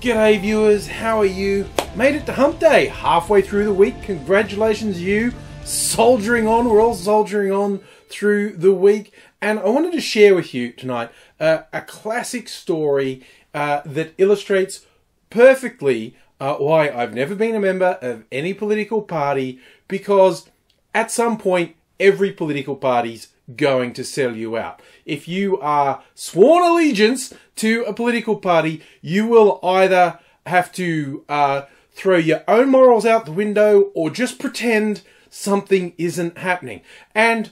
G'day viewers, how are you? Made it to hump day, halfway through the week. Congratulations you, soldiering on. We're all soldiering on through the week. And I wanted to share with you tonight a classic story that illustrates perfectly why I've never been a member of any political party, because at some point every political party's going to sell you out. If you are sworn allegiance to a political party, you will either have to throw your own morals out the window or just pretend something isn't happening. And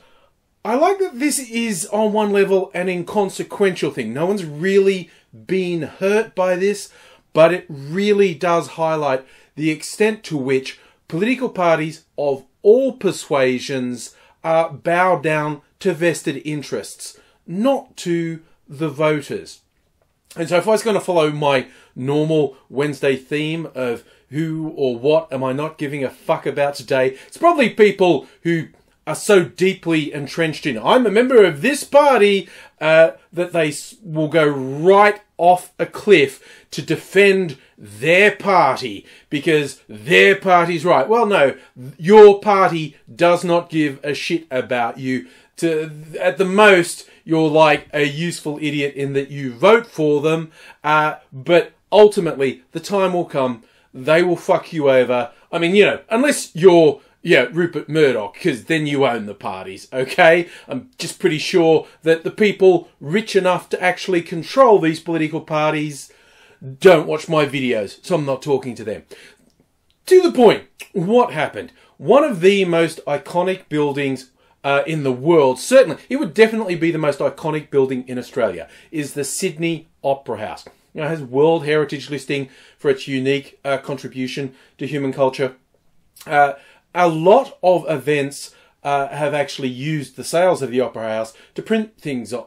I like that this is on one level an inconsequential thing. No one's really been hurt by this, but it really does highlight the extent to which political parties of all persuasions bow down to vested interests, not to the voters. And so if I was going to follow my normal Wednesday theme of who or what am I not giving a fuck about today, it's probably people who are so deeply entrenched in, I'm a member of this party, that they will go right off a cliff to defend their party because their party's right. Well, no, your party does not give a shit about you. At the most, you're like a useful idiot in that you vote for them, but ultimately, the time will come, they will fuck you over. I mean, you know, unless you're Rupert Murdoch, because then you own the parties, okay? I'm just pretty sure that the people rich enough to actually control these political parties don't watch my videos, so I'm not talking to them. To the point, what happened? One of the most iconic buildings in the world, certainly, it would definitely be the most iconic building in Australia, is the Sydney Opera House. You know, it has World Heritage listing for its unique contribution to human culture. A lot of events have actually used the sales of the Opera House to print things on,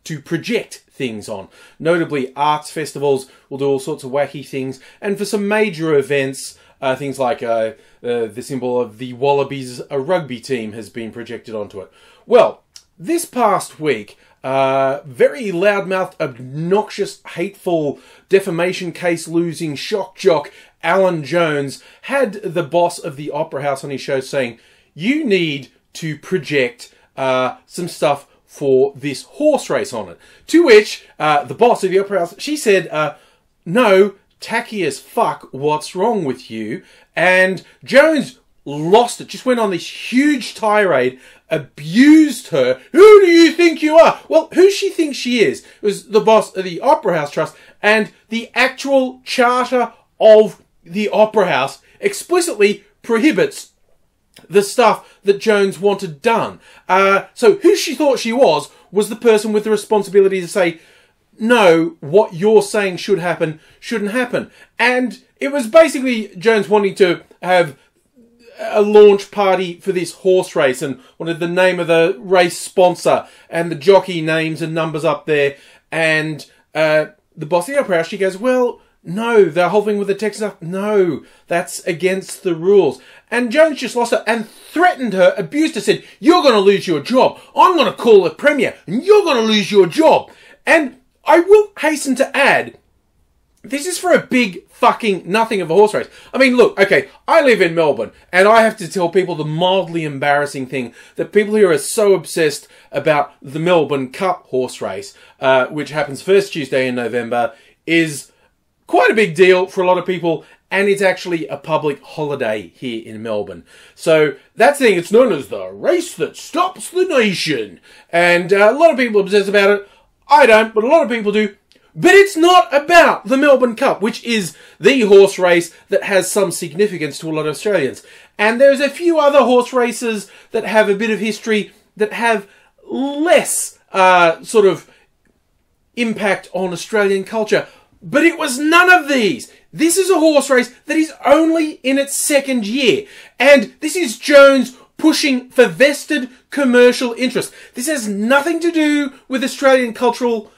to project things on. Notably, arts festivals will do all sorts of wacky things, and for some major events, things like the symbol of the Wallabies, a rugby team, has been projected onto it. Well, this past week, very loudmouthed, obnoxious, hateful, defamation case losing shock jock Alan Jones had the boss of the Opera House on his show saying, you need to project some stuff for this horse race on it. To which the boss of the Opera House, she said, no, tacky as fuck, what's wrong with you? And Jones lost it, just went on this huge tirade, abused her. Who do you think you are? Well, who she thinks she is was the boss of the Opera House Trust, and the actual charter of the Opera House explicitly prohibits the stuff that Jones wanted done. So who she thought she was the person with the responsibility to say, no, what you're saying should happen, shouldn't happen. And it was basically Jones wanting to have a launch party for this horse race and wanted the name of the race sponsor and the jockey names and numbers up there. And the boss of the Opera House, she goes, well, no, the whole thing with the text stuff, no, that's against the rules. And Jones just lost it and threatened her, abused her, said, you're going to lose your job. I'm going to call the Premier and you're going to lose your job. And I will hasten to add, this is for a big fucking nothing of a horse race. I mean, look, okay, I live in Melbourne, and I have to tell people the mildly embarrassing thing that people here are so obsessed about the Melbourne Cup horse race, which happens first Tuesday in November, is quite a big deal for a lot of people, and it's actually a public holiday here in Melbourne. So that's the thing, it's known as the race that stops the nation. And a lot of people are obsessed about it. I don't, but a lot of people do. But it's not about the Melbourne Cup, which is the horse race that has some significance to a lot of Australians. And there's a few other horse races that have a bit of history that have less sort of impact on Australian culture. But it was none of these. This is a horse race that is only in its second year. And this is Jones pushing for vested commercial interest. This has nothing to do with Australian cultural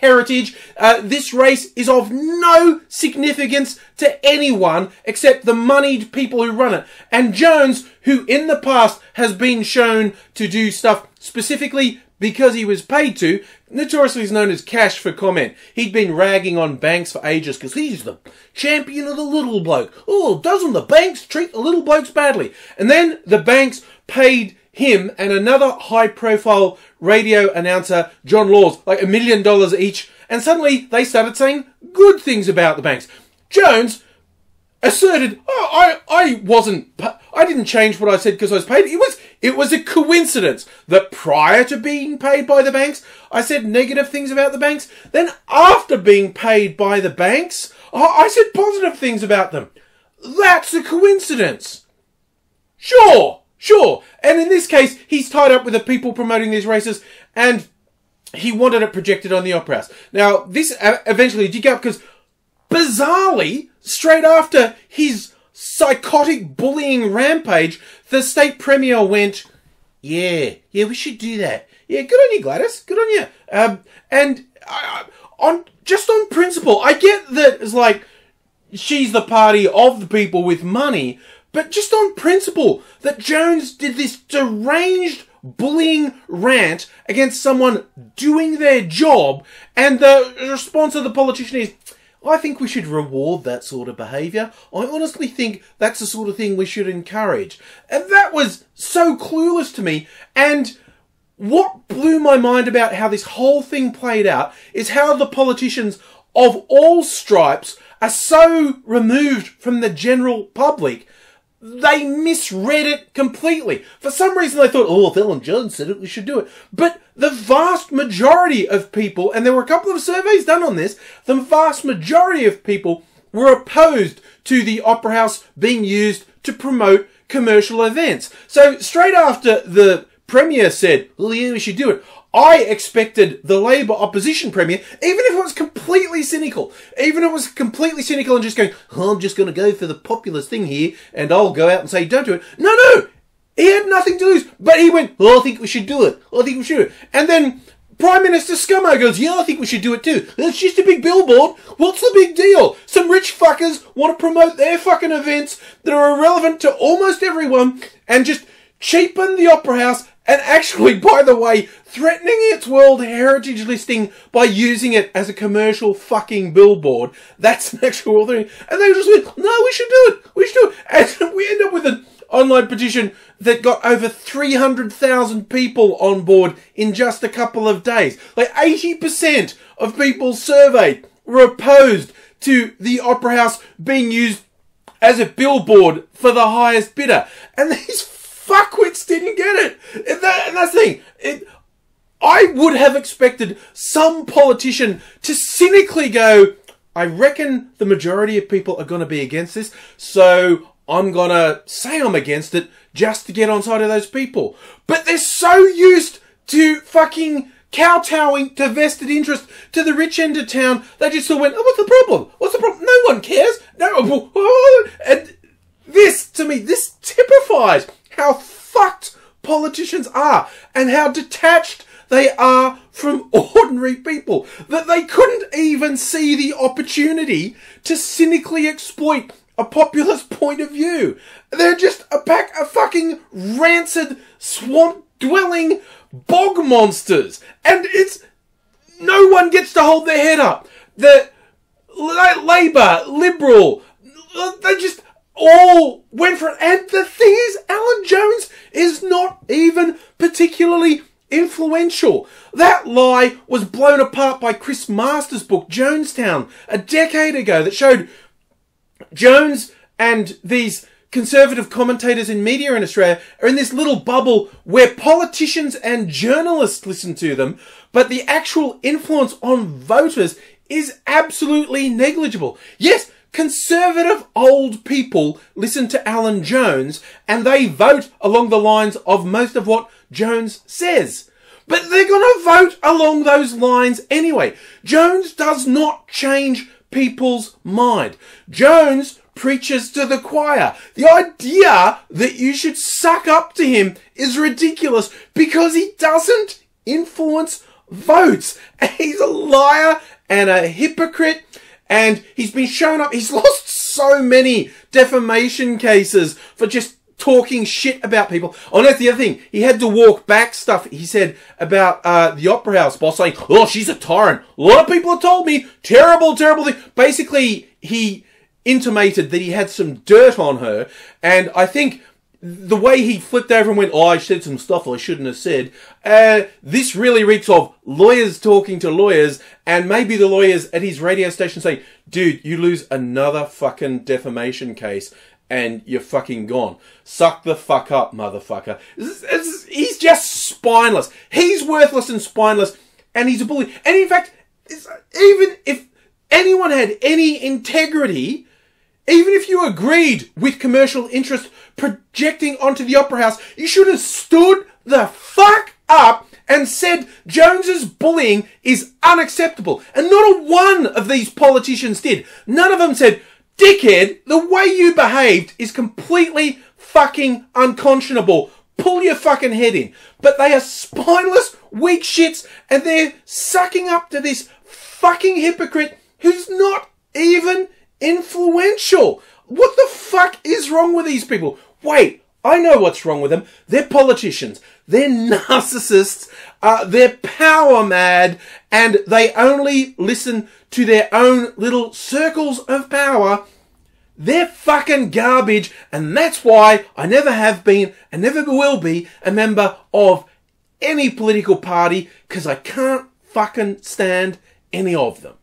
heritage. This race is of no significance to anyone except the moneyed people who run it. And Jones, who in the past has been shown to do stuff specifically because he was paid to. Notoriously is known as cash for comment. He'd been ragging on banks for ages because he's the champion of the little bloke. Oh, doesn't the banks treat the little blokes badly? And then the banks paid him and another high-profile radio announcer, John Laws, like $1 million each. And suddenly they started saying good things about the banks. Jones asserted, oh, I didn't change what I said because I was paid. It was a coincidence that prior to being paid by the banks, I said negative things about the banks. Then after being paid by the banks, I said positive things about them. That's a coincidence. Sure. And in this case, he's tied up with the people promoting these races, and he wanted it projected on the Opera House. Now, this eventually did go up because, bizarrely, straight after his psychotic bullying rampage, the state premier went, yeah, we should do that. Yeah, good on you, Gladys. Good on you. And on principle, I get that it's like she's the party of the people with money, but just on principle, that Jones did this deranged bullying rant against someone doing their job, and the response of the politician is, I think we should reward that sort of behaviour. I honestly think that's the sort of thing we should encourage. And that was so clueless to me. And what blew my mind about how this whole thing played out is how the politicians of all stripes are so removed from the general public. They misread it completely. For some reason they thought, oh, if Ellen Jones said it, we should do it. But the vast majority of people, and there were a couple of surveys done on this, the vast majority of people were opposed to the Opera House being used to promote commercial events. So straight after the Premier said, oh yeah, we should do it, I expected the Labour opposition Premier, even if it was completely cynical and just going, oh, I'm just going to go for the populist thing here and I'll go out and say don't do it. No, he had nothing to lose, but he went, oh, I think we should do it. And then Prime Minister Scummo goes, yeah, I think we should do it too. It's just a big billboard. What's the big deal? Some rich fuckers want to promote their fucking events that are irrelevant to almost everyone and just cheapen the Opera House. And actually, by the way, threatening its World Heritage listing by using it as a commercial fucking billboard. That's an actual thing. And they just went, no, we should do it. And we end up with an online petition that got over 300,000 people on board in just a couple of days. Like 80% of people surveyed were opposed to the Opera House being used as a billboard for the highest bidder. And these fuckwits didn't get it. And that's the thing. I would have expected some politician to cynically go, I reckon the majority of people are going to be against this, so I'm going to say I'm against it just to get on side of those people. But they're so used to fucking kowtowing to vested interest to the rich end of town, they just sort of went, oh, what's the problem? No one cares. No. And this, to me, this typifies how fucked politicians are and how detached they are from ordinary people, that they couldn't even see the opportunity to cynically exploit a populist point of view. They're just a pack of fucking rancid, swamp-dwelling bog monsters. And no one gets to hold their head up. The Labour, Liberal, they just all went for it. And the thing is, Alan Jones is not even particularly influential. That lie was blown apart by Chris Masters' book, Jonestown, a decade ago, that showed Jones and these conservative commentators in media in Australia are in this little bubble where politicians and journalists listen to them, but the actual influence on voters is absolutely negligible. Yes, conservative old people listen to Alan Jones and they vote along the lines of most of what Jones says. But they're going to vote along those lines anyway. Jones does not change people's mind. Jones preaches to the choir. The idea that you should suck up to him is ridiculous because he doesn't influence votes. And he's a liar and a hypocrite. And he's been shown up. He's lost so many defamation cases for just talking shit about people. Oh, and that's the other thing. He had to walk back stuff he said about the Opera House boss, saying, oh, she's a tyrant. A lot of people have told me terrible, terrible thing. Basically, he intimated that he had some dirt on her, and I think the way he flipped over and went, oh, I said some stuff I shouldn't have said, this really reeks of lawyers talking to lawyers, and maybe the lawyers at his radio station saying, dude, you lose another fucking defamation case, and you're fucking gone. Suck the fuck up, motherfucker. He's just spineless. He's worthless and spineless, and he's a bully. And in fact, even if anyone had any integrity, even if you agreed with commercial interest projecting onto the Opera House, you should have stood the fuck up and said Jones's bullying is unacceptable. And not a one of these politicians did. None of them said, dickhead, the way you behaved is completely fucking unconscionable. Pull your fucking head in. But they are spineless, weak shits, and they're sucking up to this fucking hypocrite who's not even influential. What the fuck is wrong with these people? Wait, I know what's wrong with them. They're politicians. They're narcissists. They're power mad, and they only listen to their own little circles of power. They're fucking garbage, and that's why I never have been and never will be a member of any political party, because I can't fucking stand any of them.